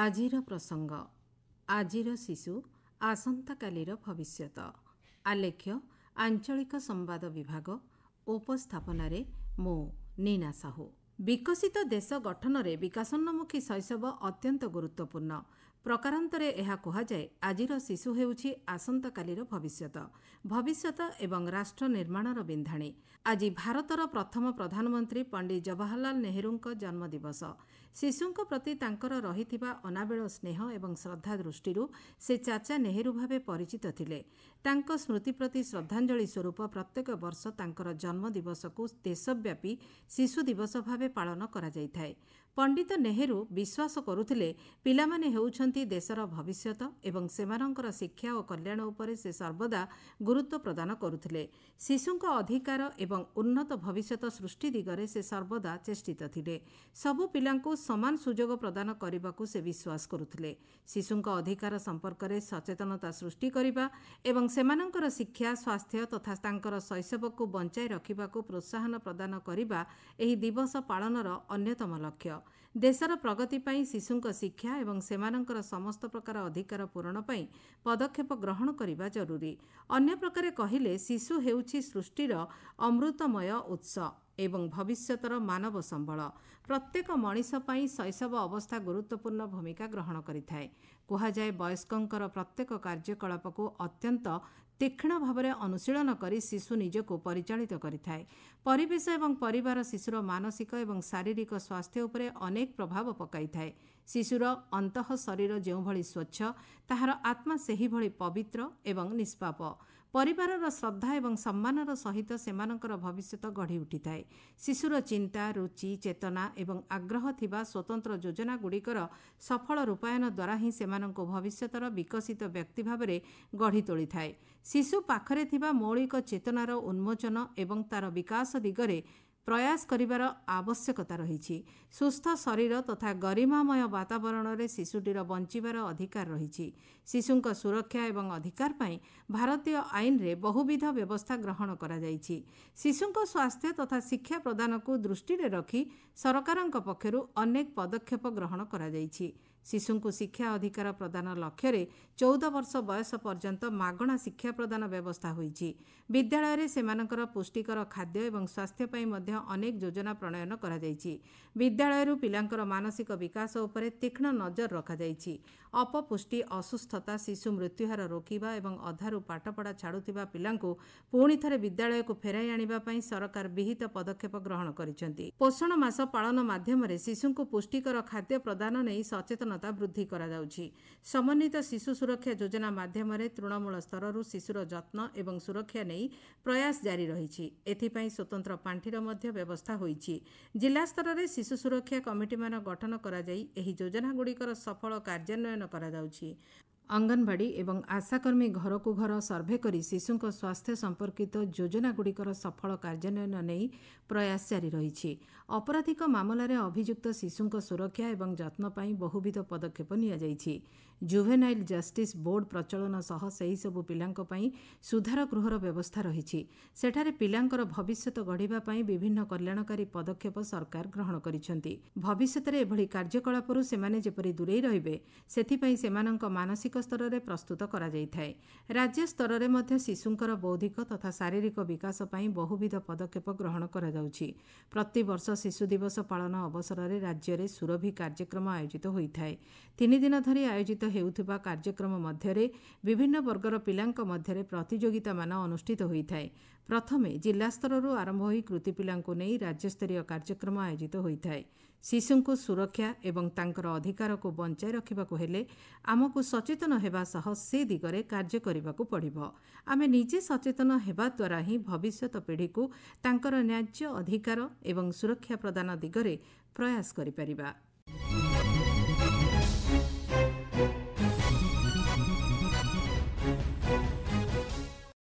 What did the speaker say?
ଆଜିର ପ୍ରସଙ୍ଗ ଆଜିର ଶିଶୁ ଆସନ୍ତାକାଲିର ଭବିଷ୍ୟତ। ଆଲେଖ୍ୟ ଆଞ୍ଚଳିକ ସମ୍ବାଦ ବିଭାଗ। ଉପସ୍ଥାପନାରେ ମୁଁ ନୀନା ସାହୁ। ବିକଶିତ ଦେଶ ଗଠନରେ ବିକାଶୋନ୍ମୁଖୀ ଶୈଶବ ଅତ୍ୟନ୍ତ ଗୁରୁତ୍ୱପୂର୍ଣ୍ଣ। ପ୍ରକାରାନ୍ତରେ ଏହା କୁହାଯାଏ ଆଜିର ଶିଶୁ ହେଉଛି ଆସନ୍ତାକାଲିର ଭବିଷ୍ୟତ। ଭବିଷ୍ୟତ ଏବଂ ରାଷ୍ଟ୍ର ନିର୍ମାଣର ବିନ୍ଧାଣୀ। ଆଜି ଭାରତର ପ୍ରଥମ ପ୍ରଧାନମନ୍ତ୍ରୀ ପଣ୍ଡିତ ଜବାହରଲାଲ ନେହେରୁଙ୍କ ଜନ୍ମଦିବସ। ଶିଶୁଙ୍କ ପ୍ରତି ତାଙ୍କର ରହିଥିବା ଅନାବିଳ ସ୍ନେହ ଏବଂ ଶ୍ରଦ୍ଧା ଦୃଷ୍ଟିରୁ ସେ ଚାଚା ନେହେରୁ ଭାବେ ପରିଚିତ ଥିଲେ। ତାଙ୍କ ସ୍ମୃତି ପ୍ରତି ଶ୍ରଦ୍ଧାଞ୍ଜଳି ସ୍ୱରୂପ ପ୍ରତ୍ୟେକ ବର୍ଷ ତାଙ୍କର ଜନ୍ମଦିବସକୁ ଦେଶବ୍ୟାପୀ ଶିଶୁ ଦିବସ ଭାବେ ପାଳନ କରାଯାଇଥାଏ। ପଣ୍ଡିତ ନେହେରୁ ବିଶ୍ୱାସ କରୁଥିଲେ ପିଲାମାନେ ହେଉଛନ୍ତି ଦେଶର ଭବିଷ୍ୟତ ଏବଂ ସେମାନଙ୍କର ଶିକ୍ଷା ଓ କଲ୍ୟାଣ ଉପରେ ସେ ସର୍ବଦା ଗୁରୁତ୍ୱ ପ୍ରଦାନ କରୁଥିଲେ। ଶିଶୁଙ୍କ ଅଧିକାର ଏବଂ ଉନ୍ନତ ଭବିଷ୍ୟତ ସୃଷ୍ଟି ଦିଗରେ ସେ ସର୍ବଦା ଚେଷ୍ଟିତ ଥିଲେ। ସବୁ ପିଲାଙ୍କୁ ସମାନ ସୁଯୋଗ ପ୍ରଦାନ କରିବାକୁ ସେ ବିଶ୍ୱାସ କରୁଥିଲେ। ଶିଶୁଙ୍କ ଅଧିକାର ସମ୍ପର୍କରେ ସଚେତନତା ସୃଷ୍ଟି କରିବା ଏବଂ ସେମାନଙ୍କର ଶିକ୍ଷା, ସ୍ୱାସ୍ଥ୍ୟ ତଥା ତାଙ୍କର ଶୈଶବକୁ ବଞ୍ଚାଇ ରଖିବାକୁ ପ୍ରୋତ୍ସାହନ ପ୍ରଦାନ କରିବା ଏହି ଦିବସ ପାଳନର ଅନ୍ୟତମ ଲକ୍ଷ୍ୟ। ଦେଶର ପ୍ରଗତି ପାଇଁ ଶିଶୁଙ୍କ ଶିକ୍ଷା ଏବଂ ସେମାନଙ୍କର ସମସ୍ତ ପ୍ରକାର ଅଧିକାର ପୂରଣ ପାଇଁ ପଦକ୍ଷେପ ଗ୍ରହଣ କରିବା ଜରୁରୀ। ଅନ୍ୟ ପ୍ରକାରେ କହିଲେ ଶିଶୁ ହେଉଛି ସୃଷ୍ଟିର ଅମୃତମୟ ଉତ୍ସ ଏବଂ ଭବିଷ୍ୟତର ମାନବ ସମ୍ବଳ। ପ୍ରତ୍ୟେକ ମଣିଷ ପାଇଁ ଶୈଶବ ଅବସ୍ଥା ଗୁରୁତ୍ୱପୂର୍ଣ୍ଣ ଭୂମିକା ଗ୍ରହଣ କରିଥାଏ। କୁହାଯାଏ ବୟସ୍କଙ୍କର ପ୍ରତ୍ୟେକ କାର୍ଯ୍ୟକଳାପକୁ ଅତ୍ୟନ୍ତ ତୀକ୍ଷ୍ଣ ଭାବରେ ଅନୁଶୀଳନ କରି ଶିଶୁ ନିଜକୁ ପରିଚାଳିତ କରିଥାଏ। ପରିବେଶ ଏବଂ ପରିବାର ଶିଶୁର ମାନସିକ ଏବଂ ଶାରୀରିକ ସ୍ୱାସ୍ଥ୍ୟ ଉପରେ ଅନେକ ପ୍ରଭାବ ପକାଇଥାଏ। ଶିଶୁର ଅନ୍ତଃ ଶରୀର ଯେଉଁଭଳି ସ୍ୱଚ୍ଛ, ତାହାର ଆତ୍ମା ସେହିଭଳି ପବିତ୍ର ଏବଂ ନିଷ୍ପାପ। ପରିବାରର ଶ୍ରଦ୍ଧା ଏବଂ ସମ୍ମାନର ସହିତ ସେମାନଙ୍କର ଭବିଷ୍ୟତ ଗଢ଼ି ଉଠିଥାଏ। ଶିଶୁର ଚିନ୍ତା, ରୁଚି, ଚେତନା ଏବଂ ଆଗ୍ରହ ଥିବା ସ୍ୱତନ୍ତ୍ର ଯୋଜନାଗୁଡ଼ିକର ସଫଳ ରୂପାୟନ ଦ୍ୱାରା ହିଁ ସେମାନଙ୍କୁ ଭବିଷ୍ୟତର ବିକଶିତ ବ୍ୟକ୍ତି ଭାବରେ ଗଢ଼ି ତୋଳିଥାଏ। ଶିଶୁ ପାଖରେ ଥିବା ମୌଳିକ ଚେତନାର ଉନ୍ମୋଚନ ଏବଂ ତା'ର ବିକାଶ ଦିଗରେ ପ୍ରୟାସ କରିବାର ଆବଶ୍ୟକତା ରହିଛି। ସୁସ୍ଥ ଶରୀର ତଥା ଗରିମାମୟ ବାତାବରଣରେ ଶିଶୁଟିର ବଞ୍ଚିବାର ଅଧିକାର ରହିଛି। ଶିଶୁଙ୍କ ସୁରକ୍ଷା ଏବଂ ଅଧିକାର ପାଇଁ ଭାରତୀୟ ଆଇନରେ ବହୁବିଧ ବ୍ୟବସ୍ଥା ଗ୍ରହଣ କରାଯାଇଛି। ଶିଶୁଙ୍କ ସ୍ୱାସ୍ଥ୍ୟ ତଥା ଶିକ୍ଷା ପ୍ରଦାନକୁ ଦୃଷ୍ଟିରେ ରଖି ସରକାରଙ୍କ ପକ୍ଷରୁ ଅନେକ ପଦକ୍ଷେପ ଗ୍ରହଣ କରାଯାଇଛି। ଶିଶୁଙ୍କୁ ଶିକ୍ଷା ଅଧିକାର ପ୍ରଦାନ ଲକ୍ଷ୍ୟରେ 14 ବର୍ଷ ବୟସ ପର୍ଯ୍ୟନ୍ତ ମାଗଣା ଶିକ୍ଷା ପ୍ରଦାନ ବ୍ୟବସ୍ଥା ହୋଇଛି। ବିଦ୍ୟାଳୟରେ ସେମାନଙ୍କର ପୁଷ୍ଟିକର ଖାଦ୍ୟ ଏବଂ ସ୍ୱାସ୍ଥ୍ୟ ପାଇଁ ମଧ୍ୟ ଅନେକ ଯୋଜନା ପ୍ରଣୟନ କରାଯାଇଛି। ବିଦ୍ୟାଳୟରୁ ପିଲାଙ୍କର ମାନସିକ ବିକାଶ ଉପରେ ତୀକ୍ଷ୍ଣ ନଜର ରଖାଯାଇଛି। ଅପପୁଷ୍ଟି, ଅସୁସ୍ଥତା, ଶିଶୁ ମୃତ୍ୟୁହାର ରୋକିବା ଏବଂ ଅଧାରୁ ପାଠପଢ଼ା ଛାଡ଼ୁଥିବା ପିଲାଙ୍କୁ ପୁଣି ଥରେ ବିଦ୍ୟାଳୟକୁ ଫେରାଇ ଆଣିବା ପାଇଁ ସରକାର ବିହିତ ପଦକ୍ଷେପ ଗ୍ରହଣ କରିଛନ୍ତି। ପୋଷଣ ମାସ ପାଳନ ମାଧ୍ୟମରେ ଶିଶୁଙ୍କୁ ପୁଷ୍ଟିକର ଖାଦ୍ୟ ପ୍ରଦାନ ନେଇ ସଚେତନତା ବୃଦ୍ଧି କରାଯାଉଛି। ସମନ୍ୱିତ ଶିଶୁ ସୁରକ୍ଷା ଯୋଜନା ମାଧ୍ୟମରେ ତୃଣମୂଳ ସ୍ତରରୁ ଶିଶୁର ଯତ୍ନ ଏବଂ ସୁରକ୍ଷା ନେଇ ପ୍ରୟାସ ଜାରି ରହିଛି। ଏଥିପାଇଁ ସ୍ୱତନ୍ତ୍ର ପାଣ୍ଠିର ମଧ୍ୟ ବ୍ୟବସ୍ଥା ହୋଇଛି। ଜିଲ୍ଲା ସ୍ତରରେ ଶିଶୁ ସୁରକ୍ଷା କମିଟିମାନ ଗଠନ କରାଯାଇ ଏହି ଯୋଜନାଗୁଡ଼ିକର ସଫଳ କାର୍ଯ୍ୟାନ୍ୱୟନ କରାଯାଉଛି। ଅଙ୍ଗନବାଡ଼ି ଏବଂ ଆଶାକର୍ମୀ ଘରକୁ ଘର ସର୍ଭେ କରି ଶିଶୁଙ୍କ ସ୍ୱାସ୍ଥ୍ୟ ସମ୍ପର୍କିତ ଯୋଜନାଗୁଡ଼ିକର ସଫଳ କାର୍ଯ୍ୟାନ୍ୱୟନ ନେଇ ପ୍ରୟାସ ଜାରି ରହିଛି। ଅପରାଧିକ ମାମଲାରେ ଅଭିଯୁକ୍ତ ଶିଶୁଙ୍କ ସୁରକ୍ଷା ଏବଂ ଯତ୍ନ ପାଇଁ ବହୁବିଧ ପଦକ୍ଷେପ ନିଆଯାଇଛି। ଜୁଭେନାଇଲ୍ ଜଷ୍ଟିସ୍ ବୋର୍ଡ ପ୍ରଚଳନ ସହ ସେହିସବୁ ପିଲାଙ୍କ ପାଇଁ ସୁଧାର ଗୃହର ବ୍ୟବସ୍ଥା ରହିଛି। ସେଠାରେ ପିଲାଙ୍କର ଭବିଷ୍ୟତ ଗଢ଼ିବା ପାଇଁ ବିଭିନ୍ନ କଲ୍ୟାଣକାରୀ ପଦକ୍ଷେପ ସରକାର ଗ୍ରହଣ କରିଛନ୍ତି। ଭବିଷ୍ୟତରେ ଏଭଳି କାର୍ଯ୍ୟକଳାପରୁ ସେମାନେ ଯେପରି ଦୂରେଇ ରହିବେ, ସେଥିପାଇଁ ସେମାନଙ୍କ ମାନସିକ ସ୍ତରରେ ପ୍ରସ୍ତୁତ କରାଯାଇଥାଏ। ରାଜ୍ୟ ସ୍ତରରେ ମଧ୍ୟ ଶିଶୁଙ୍କର ବୌଦ୍ଧିକ ତଥା ଶାରୀରିକ ବିକାଶ ପାଇଁ ବହୁବିଧ ପଦକ୍ଷେପ ଗ୍ରହଣ କରାଯାଉଛି। ପ୍ରତିବର୍ଷ ଶିଶୁ ଦିବସ ପାଳନ ଅବସରରେ ରାଜ୍ୟରେ ସୁରଭି କାର୍ଯ୍ୟକ୍ରମ ଆୟୋଜିତ ହୋଇଥାଏ। 3 ଦିନ ଧରି ଆୟୋଜିତ ହେଉଥିବା କାର୍ଯ୍ୟକ୍ରମ ମଧ୍ୟରେ ବିଭିନ୍ନ ବର୍ଗର ପିଲାଙ୍କ ମଧ୍ୟରେ ପ୍ରତିଯୋଗିତାମାନ ଅନୁଷ୍ଠିତ ହୋଇଥାଏ। ପ୍ରଥମେ ଜିଲ୍ଲା ସ୍ତରରୁ ଆରମ୍ଭ ହୋଇ କୃତି ପିଲାଙ୍କୁ ନେଇ ରାଜ୍ୟସ୍ତରୀୟ କାର୍ଯ୍ୟକ୍ରମ ଆୟୋଜିତ ହୋଇଥାଏ। ଶିଶୁଙ୍କୁ ସୁରକ୍ଷା ଏବଂ ତାଙ୍କର ଅଧିକାରକୁ ବଞ୍ଚାଇ ରଖିବାକୁ ହେଲେ ଆମକୁ ସଚେତନ ହେବା ସହ ସେ ଦିଗରେ କାର୍ଯ୍ୟ କରିବାକୁ ପଡ଼ିବ। ଆମେ ନିଜେ ସଚେତନ ହେବା ଦ୍ୱାରା ହିଁ ଭବିଷ୍ୟତ ପିଢ଼ିକୁ ତାଙ୍କର ନ୍ୟାଯ୍ୟ ଅଧିକାର ଏବଂ ସୁରକ୍ଷା ପ୍ରଦାନ ଦିଗରେ ପ୍ରୟାସ କରିପାରିବା।